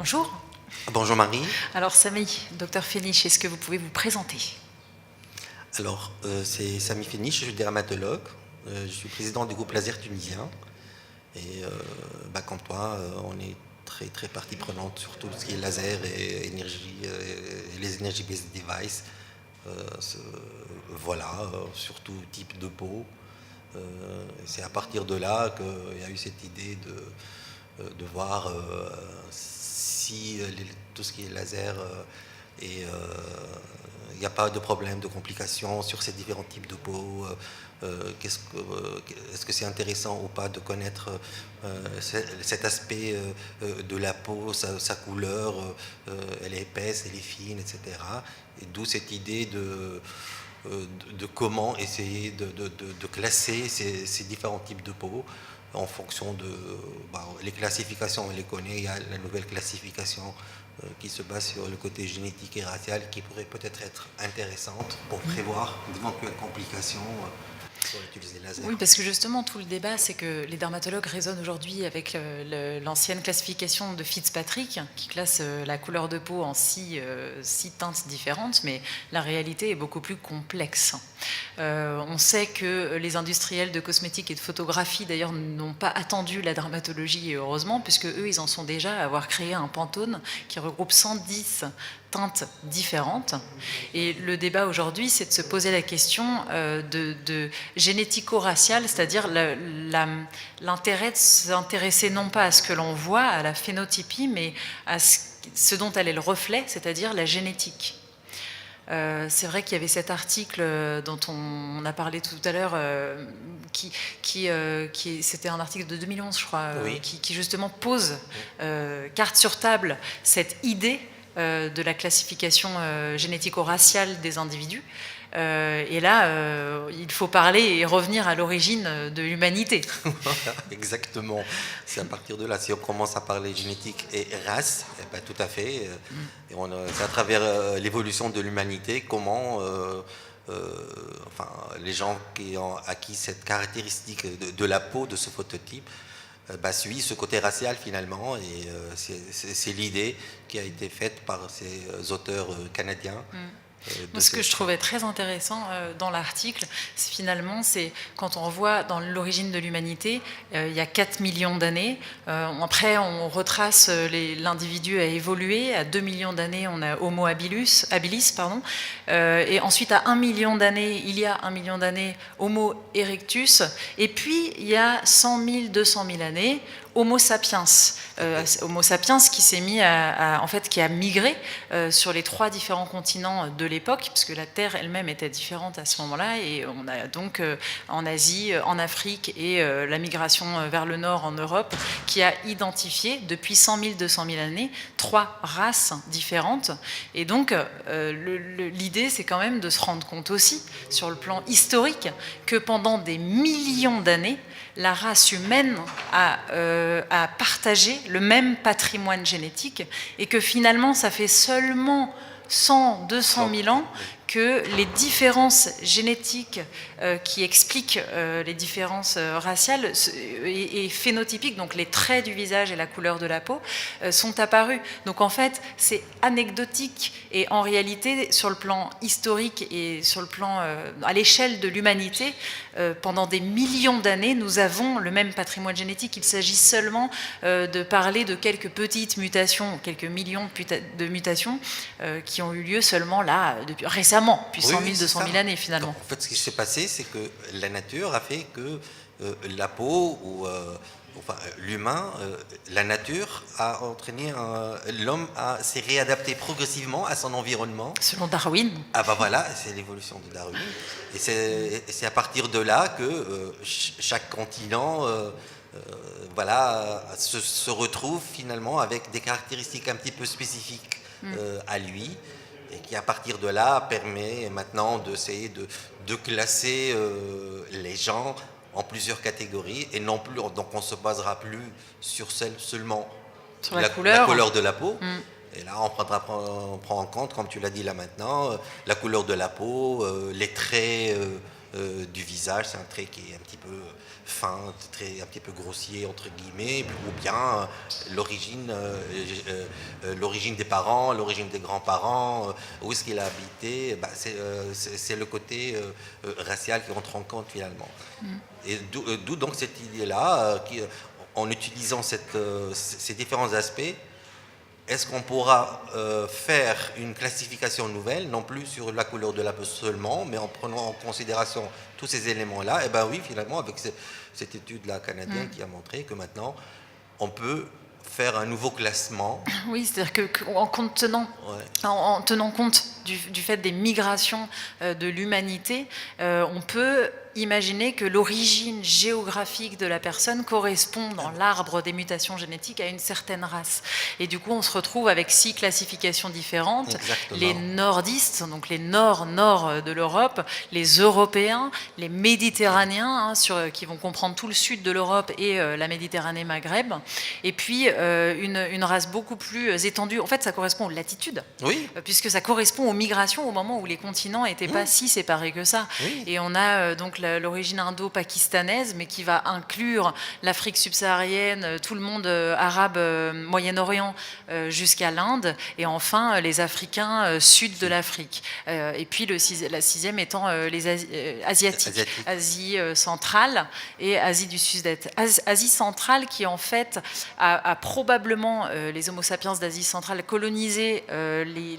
Bonjour. Bonjour Marie. Alors Sami, docteur Féniche, est-ce que vous pouvez vous présenter? Alors, c'est Sami Féniche, je suis dermatologue. Je suis président du groupe Laser tunisien. Et comme toi, on est très partie prenante sur tout ce qui est laser et énergie, les energy-based devices. Sur tout type de peau. C'est à partir de là qu'il y a eu cette idée de voir si tout ce qui est laser et il n'y a pas de problème de complications sur ces différents types de peau. Est-ce que c'est intéressant ou pas de connaître cet aspect de la peau, sa couleur, elle est épaisse, elle est fine, etc. Et d'où cette idée de comment essayer de classer ces différents types de peau en fonction de les classifications, on les connaît. Il y a la nouvelle classification qui se base sur le côté génétique et racial qui pourrait peut-être être intéressante pour prévoir d'éventuelles complications pour utiliser le laser. Oui, parce que justement, tout le débat, c'est que les dermatologues raisonnent aujourd'hui avec l'ancienne classification de Fitzpatrick, qui classe la couleur de peau en six teintes différentes, mais la réalité est beaucoup plus complexe. On sait que les industriels de cosmétiques et de photographie, d'ailleurs, n'ont pas attendu la dermatologie, et heureusement, puisque eux, ils en sont déjà à avoir créé un Pantone qui regroupe 110 teintes différentes. Et le débat aujourd'hui, c'est de se poser la question de génético-racial, c'est-à-dire l'intérêt de s'intéresser non pas à ce que l'on voit, à la phénotypie, mais à ce dont elle est le reflet, c'est-à-dire la génétique. C'est vrai qu'il y avait cet article dont on a parlé tout à l'heure, c'était un article de 2011, je crois, oui. qui justement pose carte sur table cette idée de la classification génético-raciale des individus. Et là, il faut parler et revenir à l'origine de l'humanité. Exactement. C'est à partir de là, si on commence à parler génétique et race, tout à fait. C'est à travers l'évolution de l'humanité, comment les gens qui ont acquis cette caractéristique de la peau, de ce phototype, suit ce côté racial finalement, et c'est l'idée qui a été faite par ces auteurs canadiens. Moi, ce que je trouvais très intéressant dans l'article, c'est quand on voit dans l'origine de l'humanité, il y a 4 millions d'années. Après, on retrace l'individu a évolué. À 2 millions d'années, on a Homo habilis, et ensuite, à 1 million d'années, il y a 1 million d'années, Homo erectus. Et puis, il y a 100 000, 200 000 années, Homo sapiens. Homo sapiens qui s'est mis qui a migré sur les 3 différents continents de l'époque, puisque la Terre elle-même était différente à ce moment-là, et on a donc en Asie, en Afrique et la migration vers le nord en Europe, qui a identifié depuis 100 000, 200 000 années 3 races différentes. Et donc l'idée, c'est quand même de se rendre compte aussi, sur le plan historique, que pendant des millions d'années, la race humaine a partagé le même patrimoine génétique, et que finalement, ça fait seulement 100, 200 000 ans que les différences génétiques qui expliquent les différences raciales et phénotypiques, donc les traits du visage et la couleur de la peau, sont apparus. Donc en fait, c'est anecdotique, et en réalité, sur le plan historique et sur le plan à l'échelle de l'humanité, pendant des millions d'années, nous avons le même patrimoine génétique. Il s'agit seulement de parler de quelques petites mutations, quelques millions de mutations qui ont eu lieu seulement là, récemment, depuis 100 000, 200 000 années finalement. En fait, ce qui s'est passé, c'est que la nature a fait que la peau, l'humain, la nature a entraîné l'homme à s'est réadapté progressivement à son environnement. Selon Darwin. Voilà, c'est l'évolution de Darwin. Et c'est à partir de là que chaque continent se retrouve finalement avec des caractéristiques un petit peu spécifiques à lui, et qui à partir de là permet maintenant d'essayer de classer les gens en plusieurs catégories, et non plus, donc on ne se basera plus sur seulement sur la couleur de la peau. Et là, on prend en compte, comme tu l'as dit là maintenant, la couleur de la peau, les traits du visage. C'est un trait qui est un petit peu fin, un petit peu grossier entre guillemets, ou bien l'origine des parents, l'origine des grands-parents, où est-ce qu'il a habité. C'est le côté racial qui entre en compte finalement. Et d'où donc cette idée-là, en utilisant ces différents aspects, est-ce qu'on pourra faire une classification nouvelle, non plus sur la couleur de la peau seulement, mais en prenant en considération tous ces éléments-là? Et bien oui, finalement, avec cette étude-là canadienne qui a montré que maintenant, on peut faire un nouveau classement. Oui, c'est-à-dire en tenant compte du fait des migrations de l'humanité, on peut imaginer que l'origine géographique de la personne correspond dans l'arbre des mutations génétiques à une certaine race. Et du coup, on se retrouve avec 6 classifications différentes. Exactement. Les nordistes, donc les nord de l'Europe, les Européens, les Méditerranéens, qui vont comprendre tout le sud de l'Europe et la Méditerranée Maghreb. Et puis, une race beaucoup plus étendue. En fait, ça correspond aux latitudes. Oui. Puisque ça correspond aux migrations au moment où les continents n'étaient pas si séparés que ça. Oui. Et on a donc l'origine indo-pakistanaise, mais qui va inclure l'Afrique subsaharienne, tout le monde arabe, Moyen-Orient, jusqu'à l'Inde, et enfin les Africains sud de l'Afrique. Et puis la 6e étant les Asiatiques. Asie centrale et Asie du Sud-Est. Asie centrale qui en fait a probablement, les Homo sapiens d'Asie centrale, colonisé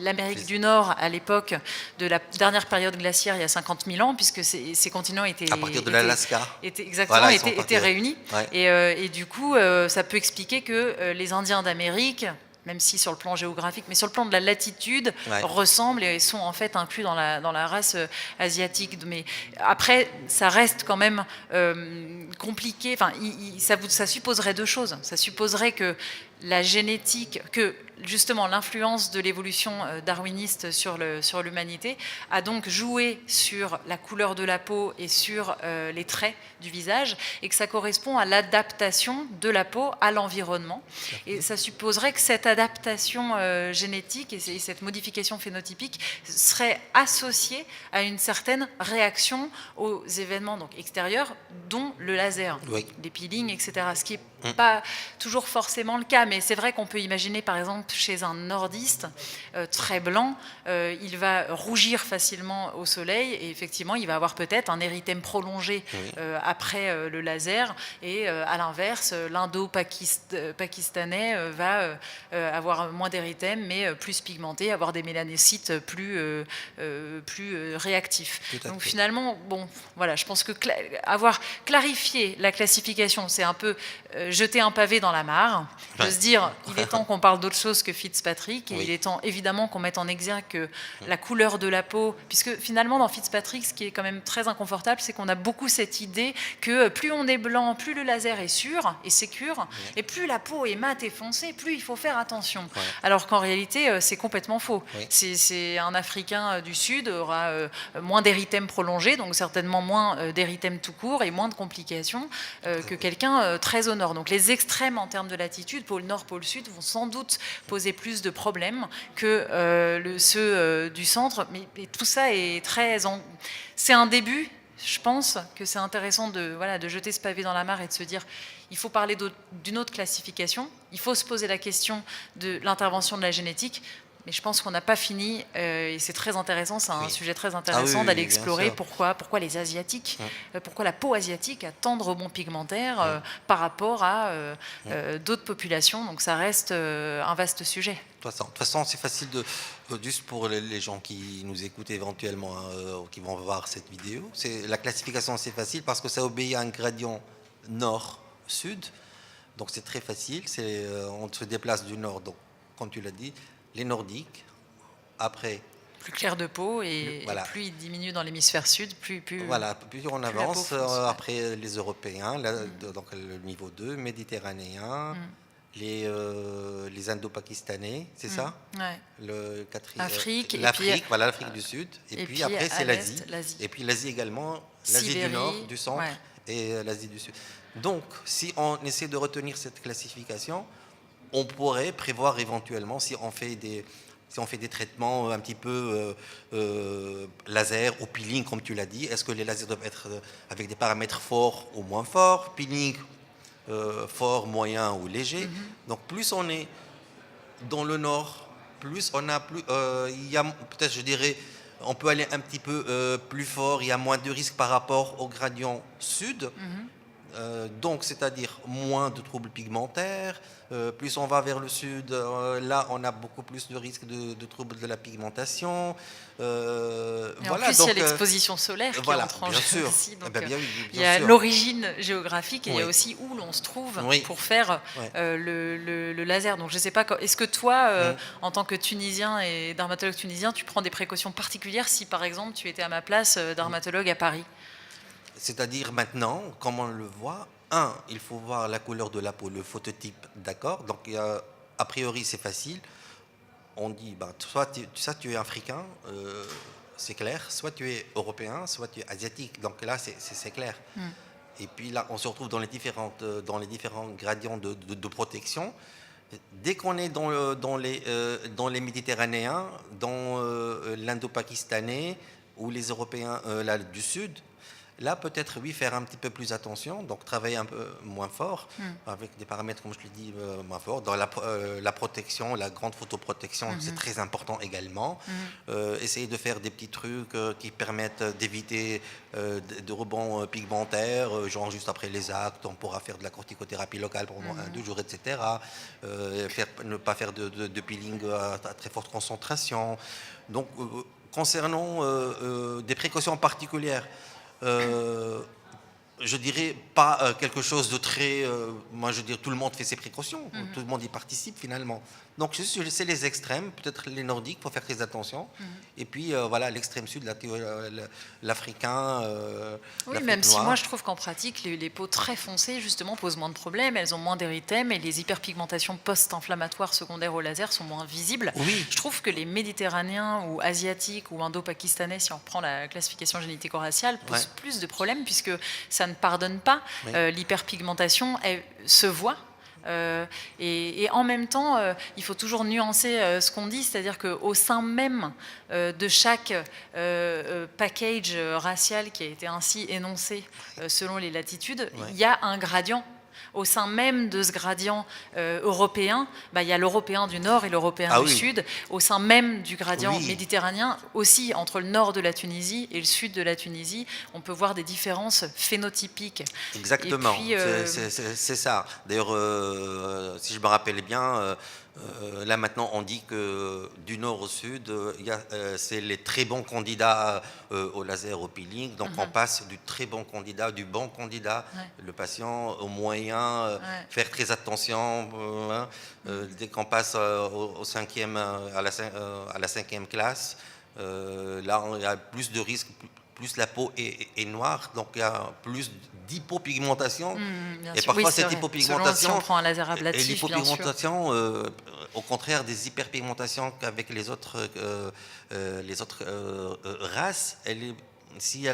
l'Amérique du Nord à l'époque de la dernière période glaciaire, il y a 50 000 ans, puisque ces continents étaient... À partir de l'Alaska. Exactement, étaient réunis. Ouais. Et du coup, ça peut expliquer que les Indiens d'Amérique, même si sur le plan géographique, mais sur le plan de la latitude, ressemblent et sont en fait inclus dans la race asiatique. Mais après, ça reste quand même compliqué. Enfin, ça supposerait 2 choses. Ça supposerait que la génétique, que justement l'influence de l'évolution darwiniste sur l'humanité a donc joué sur la couleur de la peau et sur les traits du visage, et que ça correspond à l'adaptation de la peau à l'environnement. Et ça supposerait que cette adaptation génétique et cette modification phénotypique serait associée à une certaine réaction aux événements donc extérieurs, dont le laser, les peelings, etc. Ce qui n'est pas toujours forcément le cas, mais c'est vrai qu'on peut imaginer, par exemple, chez un nordiste très blanc, il va rougir facilement au soleil, et effectivement, il va avoir peut-être un érythème prolongé après le laser, et à l'inverse, l'indo-pakistanais va avoir moins d'érythème, mais plus pigmenté, avoir des mélanocytes plus réactifs. Donc finalement, bon, voilà, je pense que avoir clarifié la classification, c'est un peu jeter un pavé dans la mare, de se dire, il est temps qu'on parle d'autre chose que Fitzpatrick, et il est temps évidemment qu'on mette en exergue que la couleur de la peau, puisque finalement dans Fitzpatrick, ce qui est quand même très inconfortable, c'est qu'on a beaucoup cette idée que plus on est blanc, plus le laser est sûr et sécure, et plus la peau est mate et foncée, plus il faut faire attention. Alors qu'en réalité, c'est complètement faux. C'est un Africain du Sud aura moins d'érythème prolongé, donc certainement moins d'érythème tout court et moins de complications que quelqu'un très au nord. Donc les extrêmes en termes de latitude, pôle nord, pôle sud, vont sans doute poser plus de problèmes que ceux du centre. Mais tout ça est c'est un début. Je pense que c'est intéressant de jeter ce pavé dans la mare et de se dire il faut parler d'une autre classification, il faut se poser la question de l'intervention de la génétique, mais je pense qu'on n'a pas fini, et c'est très intéressant, c'est un sujet très intéressant d'aller explorer pourquoi les Asiatiques, pourquoi la peau asiatique a tant de rebonds pigmentaires par rapport à d'autres populations, donc ça reste un vaste sujet. De toute façon, c'est facile juste pour les gens qui nous écoutent éventuellement, qui vont voir cette vidéo, la classification c'est facile parce que ça obéit à un gradient nord-sud, donc c'est très facile, on se déplace du nord, donc comme tu l'as dit, les nordiques, après... Plus clair de peau, et plus il diminue dans l'hémisphère sud, plus on avance, après les Européens, donc le niveau 2, méditerranéen, les Indo-Pakistanais, c'est ça? Le quatrième, l'Afrique, l'Afrique du Sud, et puis après c'est l'Asie, et puis l'Asie également, l'Asie du Nord, du Centre, et l'Asie du Sud. Donc, si on essaie de retenir cette classification, on pourrait prévoir éventuellement, si on fait Si on fait des traitements un petit peu laser ou peeling, comme tu l'as dit, est-ce que les lasers doivent être avec des paramètres forts ou moins forts, peeling fort, moyen ou léger. Donc plus on est dans le nord, plus on a plus, il y a peut-être, je dirais, on peut aller un petit peu plus fort, il y a moins de risques par rapport au gradient sud. Donc, c'est-à-dire moins de troubles pigmentaires. Plus on va vers le sud, là, on a beaucoup plus de risques de troubles de la pigmentation. Et Voilà, en plus, donc, il y a l'exposition solaire qui voilà, entre en bien jeu sûr. aussi. Donc, Eh ben, bien, oui, il y bien a sûr. l'origine géographique et il y a Oui. aussi où l'on se trouve Oui. pour faire Ouais. le laser. Donc, je ne sais pas, est-ce que toi, en tant que Tunisien et dermatologue tunisien, tu prends des précautions particulières si, par exemple, tu étais à ma place dermatologue à Paris? C'est-à-dire maintenant, comme on le voit, il faut voir la couleur de la peau, le phototype, d'accord. Donc, a priori, c'est facile. On dit, bah, soit tu es africain, c'est clair, soit tu es européen, soit tu es asiatique. Donc là, c'est clair. Et puis là, on se retrouve dans les différents gradients de protection. Dès qu'on est dans les Méditerranéens, dans l'Indo-Pakistanais ou les Européens là, du Sud, là, peut-être, oui, faire un petit peu plus attention, donc travailler un peu moins fort, avec des paramètres, comme je l'ai dit, moins forts. Dans la protection, la grande photoprotection, c'est très important également. Essayer de faire des petits trucs qui permettent d'éviter de rebonds pigmentaires, genre juste après les actes, on pourra faire de la corticothérapie locale pendant 1-2 jours, etc. Ne pas faire de peeling à très forte concentration. Donc, concernant des précautions particulières, je dirais pas quelque chose de très... moi, je dirais tout le monde fait ses précautions, tout le monde y participe finalement. Donc, c'est les extrêmes, peut-être les nordiques, il faut faire très attention. Et puis, voilà, l'extrême sud, l'africain, oui, même si moi je trouve qu'en pratique, les peaux très foncées, justement, posent moins de problèmes, elles ont moins d'érythème et les hyperpigmentations post-inflammatoires secondaires au laser sont moins visibles. Oui. Je trouve que les Méditerranéens ou Asiatiques ou Indo-Pakistanais, si on reprend la classification génético-raciale, posent plus de problèmes puisque ça ne pardonne pas. L'hyperpigmentation, elle se voit. Et en même temps, il faut toujours nuancer ce qu'on dit, c'est-à-dire qu'au sein même de chaque package racial qui a été ainsi énoncé selon les latitudes, il y a un gradient. Au sein même de ce gradient européen, il y a l'européen du nord et l'européen du sud. Au sein même du gradient méditerranéen, aussi entre le nord de la Tunisie et le sud de la Tunisie, on peut voir des différences phénotypiques. Exactement, c'est ça. D'ailleurs, si je me rappelle bien, là maintenant on dit que du nord au sud, c'est les très bons candidats au laser, au peeling. Donc on passe du très bon candidat, du bon candidat, le patient au moyen, faire très attention. Dès qu'on passe au cinquième, à la cinquième classe, là il y a plus de risques. Plus la peau est noire, donc il y a plus d'hypopigmentation. Et parfois, cette hypopigmentation, si on prend un laser ablatif, et l'hypopigmentation, au contraire des hyperpigmentations qu'avec les autres races, si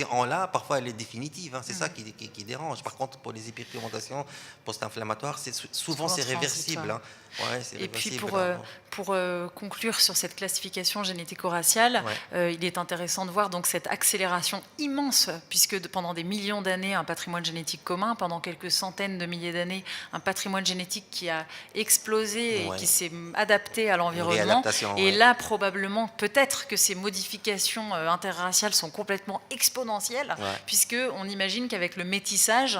on l'a, parfois elle est définitive. C'est ça qui dérange. Par contre, pour les hyperpigmentations post-inflammatoires, souvent c'est réversible. Et puis pour conclure sur cette classification génético-raciale, il est intéressant de voir donc cette accélération immense, puisque pendant des millions d'années, un patrimoine génétique commun, pendant quelques centaines de milliers d'années, un patrimoine génétique qui a explosé et qui s'est adapté à l'environnement. Et là, probablement, peut-être que ces modifications interraciales sont complètement exponentielles, puisqu'on imagine qu'avec le métissage,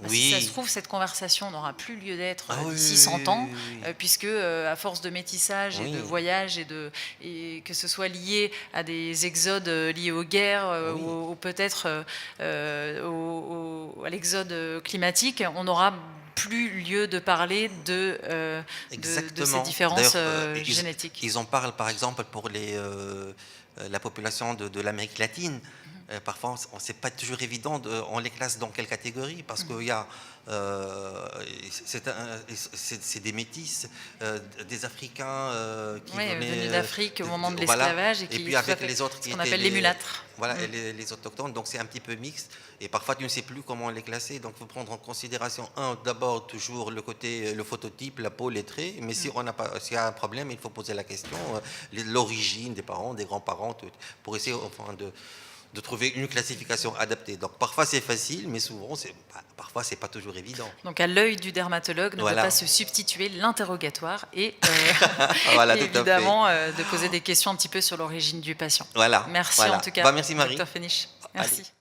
si ça se trouve, cette conversation n'aura plus lieu d'être d'ici 100 ans, puisque à force de métissage et de voyage et que ce soit lié à des exodes liés aux guerres ou peut-être à l'exode climatique, on n'aura plus lieu de parler de ces différences génétiques. Ils en parlent par exemple pour la population de l'Amérique latine. Parfois, c'est pas toujours évident, on les classe dans quelle catégorie, parce qu'il y a, c'est des métis, des Africains qui venus d'Afrique au moment de voilà, l'esclavage, et qui puis avec les autres ce qui qu'on étaient appelle les mulâtres. Voilà, et les autochtones, donc c'est un petit peu mixte, et parfois tu ne sais plus comment les classer, donc il faut prendre en considération, d'abord toujours le côté, le phototype, la peau, les traits, mais si on n'a pas, s'il y a un problème, il faut poser la question, l'origine des parents, des grands-parents, pour essayer enfin de trouver une classification adaptée. Donc parfois c'est facile, mais souvent parfois c'est pas toujours évident. Donc à l'œil du dermatologue ne Voilà. peut pas se substituer l'interrogatoire et, Voilà, et tout à fait. évidemment de poser des questions un petit peu sur l'origine du patient. Voilà. Merci voilà. en tout cas, Merci Marie. Dr Féniche. Merci. Allez.